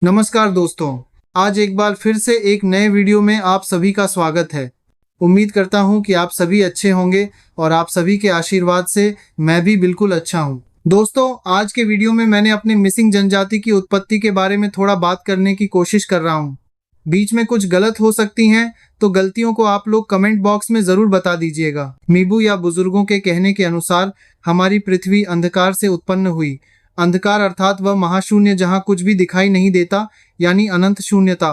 नमस्कार दोस्तों, आज एक बार फिर से एक नए वीडियो में आप सभी का स्वागत है। उम्मीद करता हूं कि आप सभी अच्छे होंगे और आप सभी के आशीर्वाद से मैं भी बिल्कुल अच्छा हूं। दोस्तों, आज के वीडियो में मैंने अपने मिसिंग जनजाति की उत्पत्ति के बारे में थोड़ा बात करने की कोशिश कर रहा हूं। बीच में कुछ गलत हो सकती हैं, तो गलतियों को आप लोग कमेंट बॉक्स में जरूर बता दीजिएगा। मीबू या बुजुर्गों के कहने के अनुसार हमारी पृथ्वी अंधकार से उत्पन्न हुई। अंधकार अर्थात वह महाशून्य जहाँ कुछ भी दिखाई नहीं देता, यानी अनंत शून्यता।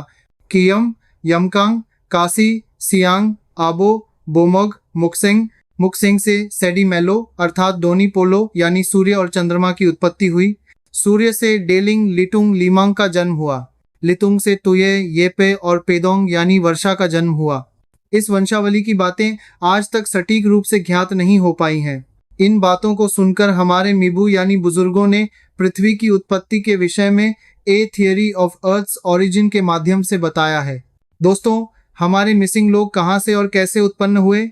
कियम, यमकांग, काशी, सियांग, आबो, बोमग, मुक्सेंग, मुक्सेंग से सेडिमेलो अर्थात डोनी पोलो यानी सूर्य और चंद्रमा की उत्पत्ति हुई। सूर्य से डेलिंग, लिटुंग, लीमांग का जन्म हुआ। लितुंग से तुये, येपे और पेदोंग यानी वर्षा का जन्म हुआ। इस वंशावली की बातें आज तक सटीक रूप से ज्ञात नहीं हो पाई हैं। इन बातों को सुनकर हमारे मीबू यानी बुजुर्गों ने पृथ्वी की उत्पत्ति के विषय में ए थियरी ऑफ अर्थ्स ओरिजिन के माध्यम से बताया है। दोस्तों, हमारे मिसिंग लोग कहाँ से और कैसे उत्पन्न हुए?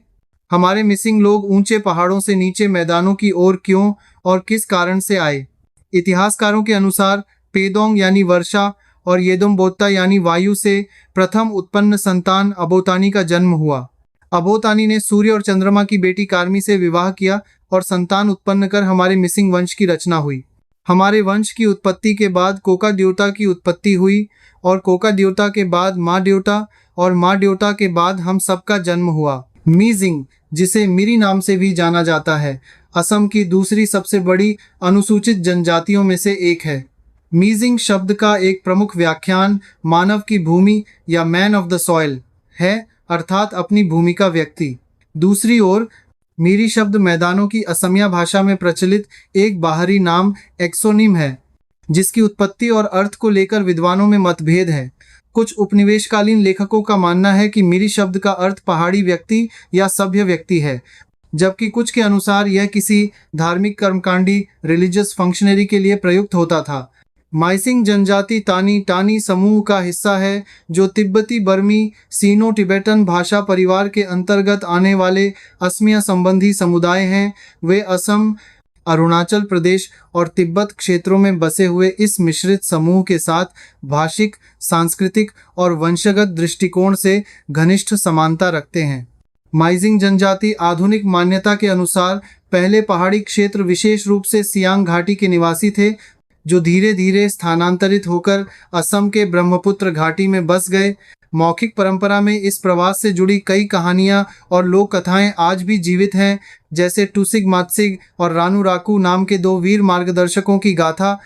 हमारे मिसिंग लोग ऊंचे पहाड़ों से नीचे मैदानों की ओर क्यों और किस कारण से आए? इतिहासकारों के अनुसार पेदोंग यानी वर्षा और येदोम्बोत्ता यानी वायु से प्रथम उत्पन्न संतान अबोतानी का जन्म हुआ। अबोतानी ने सूर्य और चंद्रमा की बेटी कार्मी से विवाह किया और संतान उत्पन्न कर हमारे मिसिंग वंश की रचना हुई। हमारे वंश की उत्पत्ति के बाद कोका ड्योटा की उत्पत्ति हुई और कोका ड्योटा के बाद माँ ड्योटा और माँ ड्योटा के बाद हम सबका जन्म हुआ। मीजिंग, जिसे मिरी नाम से भी जाना जाता है, असम की दूसरी सबसे बड़ी अनुसूचित जनजातियों में से एक है। मीजिंग शब्द का एक प्रमुख व्याख्यान मानव की भूमि या मैन ऑफ द सॉइल है, अर्थात अपनी भूमि का व्यक्ति। दूसरी ओर मीरी शब्द मैदानों की असमिया भाषा में प्रचलित एक बाहरी नाम एक्सोनिम है, जिसकी उत्पत्ति और अर्थ को लेकर विद्वानों में मतभेद है। कुछ उपनिवेशकालीन लेखकों का मानना है कि मीरी शब्द का अर्थ पहाड़ी व्यक्ति या सभ्य व्यक्ति है, जबकि कुछ के अनुसार यह किसी धार्मिक कर्मकांडी रिलीजियस फंक्शनरी के लिए प्रयुक्त होता था। माइसिंग जनजाति तानी टानी समूह का हिस्सा है, जो तिब्बती बर्मी सीनो टिबेटन भाषा परिवार के अंतर्गत आने वाले असमिया संबंधी समुदाय हैं। वे असम, अरुणाचल प्रदेश और तिब्बत क्षेत्रों में बसे हुए इस मिश्रित समूह के साथ भाषिक, सांस्कृतिक और वंशगत दृष्टिकोण से घनिष्ठ समानता रखते हैं। माइजिंग जनजाति आधुनिक मान्यता के अनुसार पहले पहाड़ी क्षेत्र विशेष रूप से सियांग घाटी के निवासी थे, जो धीरे धीरे स्थानांतरित होकर असम के ब्रह्मपुत्र घाटी में बस गए। मौखिक परंपरा में इस प्रवास से जुड़ी कई कहानियां और लोक कथाएं आज भी जीवित हैं, जैसे टूसिग मात्सिग और रानू राकू नाम के दो वीर मार्गदर्शकों की गाथा,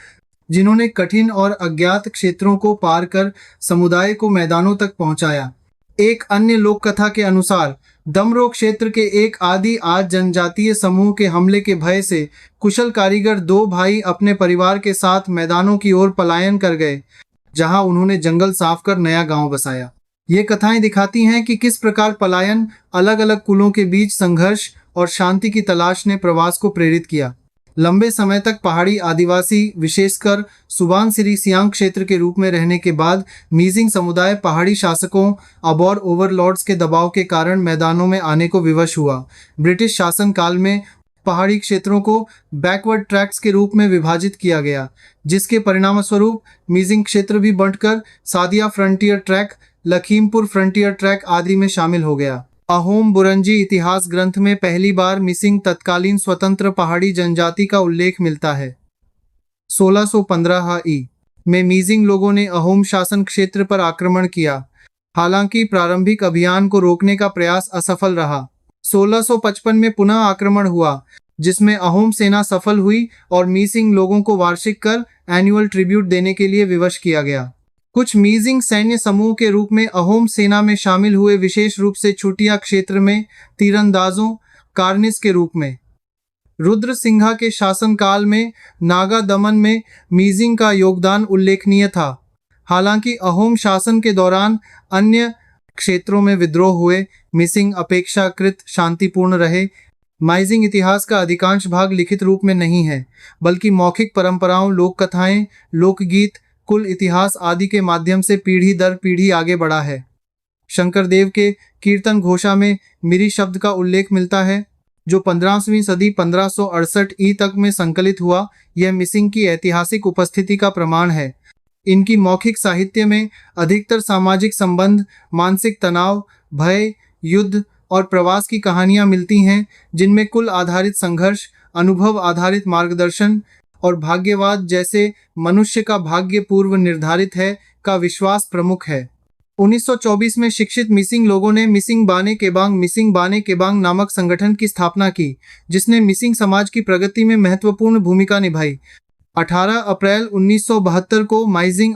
जिन्होंने कठिन और अज्ञात क्षेत्रों को पार कर समुदाय को मैदानों तक पहुंचाया। एक अन्य लोक कथा के अनुसार दमरो क्षेत्र के एक आदि आज जनजातीय समूह के हमले के भय से कुशल कारीगर दो भाई अपने परिवार के साथ मैदानों की ओर पलायन कर गए, जहां उन्होंने जंगल साफ कर नया गांव बसाया। ये कथाएं दिखाती हैं कि किस प्रकार पलायन, अलग अलग कुलों के बीच संघर्ष और शांति की तलाश ने प्रवास को प्रेरित किया। लंबे समय तक पहाड़ी आदिवासी, विशेषकर सुबानसिरी सियांग क्षेत्र के रूप में रहने के बाद मीजिंग समुदाय पहाड़ी शासकों, अबोर ओवरलॉर्ड्स के दबाव के कारण मैदानों में आने को विवश हुआ। ब्रिटिश शासन काल में पहाड़ी क्षेत्रों को बैकवर्ड ट्रैक्ट्स के रूप में विभाजित किया गया, जिसके परिणामस्वरूप मीजिंग क्षेत्र भी बढ़कर Sadia frontier track, Lakhimpur frontier track आदि में शामिल हो गया। अहोम बुरंजी इतिहास ग्रंथ में पहली बार मिसिंग तत्कालीन स्वतंत्र पहाड़ी जनजाति का उल्लेख मिलता है। 1615 ई में मीजिंग लोगों ने अहोम शासन क्षेत्र पर आक्रमण किया। हालांकि प्रारंभिक अभियान को रोकने का प्रयास असफल रहा। 1655 में पुनः आक्रमण हुआ, जिसमें अहोम सेना सफल हुई और मीसिंग लोगों को वार्षिक कर एनुअल ट्रिब्यूट देने के लिए विवश किया गया। कुछ मीजिंग सैन्य समूह के रूप में अहोम सेना में शामिल हुए, विशेष रूप से छुटिया क्षेत्र में तीरंदाजों, कार्निस के रूप में। रुद्र सिंघा के शासनकाल में नागा दमन में मीजिंग का योगदान उल्लेखनीय था। हालांकि अहोम शासन के दौरान अन्य क्षेत्रों में विद्रोह हुए। मिसिंग अपेक्षाकृत शांतिपूर्ण रहे। माइजिंग इतिहास का अधिकांश भाग लिखित रूप में नहीं है, बल्कि मौखिक परंपराओं, लोक कथाएं, लोकगीत, कुल इतिहास आदि के माध्यम से पीढ़ी दर पीढ़ी आगे बढ़ा है। शंकरदेव के कीर्तन घोषा में मिरी शब्द का उल्लेख मिलता है, जो 15वीं सदी 1568 ई तक में संकलित हुआ। यह मिसिंग की ऐतिहासिक उपस्थिति का प्रमाण है। इनकी मौखिक साहित्य में अधिकतर सामाजिक संबंध, मानसिक तनाव, भय, युद्ध और प्रवास की कहानियां मिलती हैं, जिनमें कुल आधारित संघर्ष, अनुभव आधारित मार्गदर्शन और भाग्यवाद जैसे मनुष्य का भाग्य पूर्व निर्धारित है का विश्वास प्रमुख है। 1924 में शिक्षित मिसिंग लोगों ने मिसिंग बाने केबांग नामक संगठन की स्थापना की, जिसने मिसिंग समाज की प्रगति में महत्वपूर्ण भूमिका निभाई। 18 अप्रैल 1972 को माइजिंग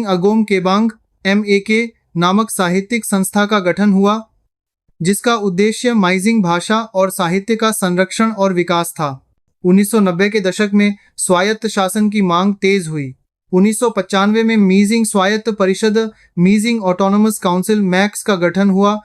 अगोम केबांग MAK नामक साहित्यिक संस्था का गठन हुआ, जिसका उद्देश्य माइजिंग भाषा और साहित्य का संरक्षण और विकास था। 1990 के दशक में स्वायत्त शासन की मांग तेज हुई। 1995 में मीजिंग स्वायत्त परिषद मीजिंग ऑटोनोमस काउंसिल मैक्स का गठन हुआ,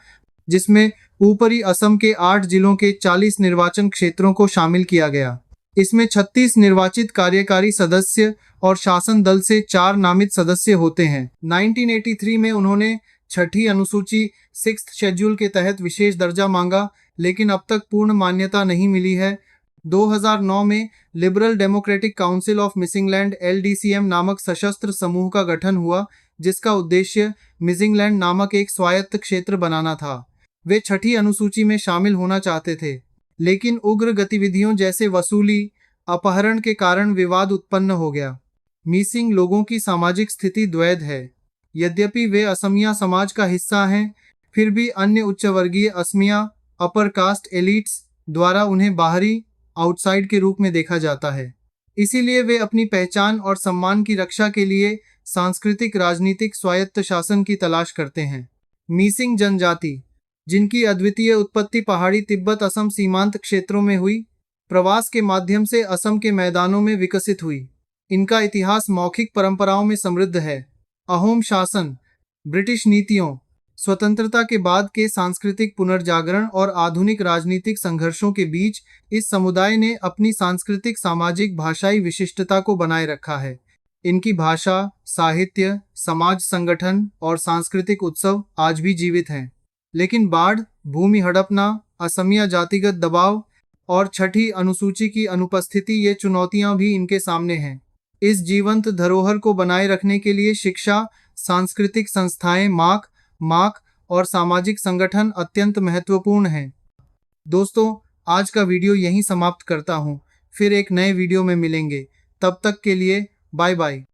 जिसमें ऊपरी असम के 8 जिलों के 40 निर्वाचन क्षेत्रों को शामिल किया गया। इसमें 36 निर्वाचित कार्यकारी सदस्य और शासन दल से 4 नामित सदस्य होते हैं। 1983 में उन्होंने छठी अनुसूची 6th शेड्यूल के तहत विशेष दर्जा मांगा, लेकिन अब तक पूर्ण मान्यता नहीं मिली है। 2009 में लिबरल डेमोक्रेटिक काउंसिल ऑफ मिसिंगलैंड LDCM नामक सशस्त्र समूह का गठन हुआ, जिसका उद्देश्य मिसिंगलैंड नामक एक स्वायत्त क्षेत्र बनाना था। वे छठी अनुसूची में शामिल होना चाहते थे, लेकिन उग्र गतिविधियों जैसे वसूली, अपहरण के कारण विवाद उत्पन्न हो गया। मिसिंग लोगों की सामाजिक स्थिति द्वैध है। यद्यपि वे असमिया समाज का हिस्सा हैं, फिर भी अन्य उच्च वर्गीय असमिया अपर कास्ट एलिट्स द्वारा उन्हें बाहरी आउटसाइड के रूप में देखा जाता है। इसीलिए वे अपनी पहचान और सम्मान की रक्षा के लिए सांस्कृतिक राजनीतिक स्वायत्त शासन की तलाश करते हैं। मिसिंग जनजाति, जिनकी अद्वितीय उत्पत्ति पहाड़ी तिब्बत असम सीमांत क्षेत्रों में हुई, प्रवास के माध्यम से असम के मैदानों में विकसित हुई। इनका इतिहास मौखिक परंपराओं में समृद्ध है। अहोम शासन, ब्रिटिश नीतियों, स्वतंत्रता के बाद के सांस्कृतिक पुनर्जागरण और आधुनिक राजनीतिक संघर्षों के बीच इस समुदाय ने अपनी सांस्कृतिक, सामाजिक, भाषाई विशिष्टता को बनाए रखा है। इनकी भाषा, साहित्य, समाज संगठन और सांस्कृतिक उत्सव आज भी जीवित हैं। लेकिन बाढ़, भूमि हड़पना, असमिया जातिगत दबाव और छठी अनुसूची की अनुपस्थिति ये चुनौतियां भी इनके सामने हैं। इस जीवंत धरोहर को बनाए रखने के लिए शिक्षा, सांस्कृतिक संस्थाएं, माक और सामाजिक संगठन अत्यंत महत्वपूर्ण हैं। दोस्तों, आज का वीडियो यहीं समाप्त करता हूं। फिर एक नए वीडियो में मिलेंगे। तब तक के लिए बाय बाय।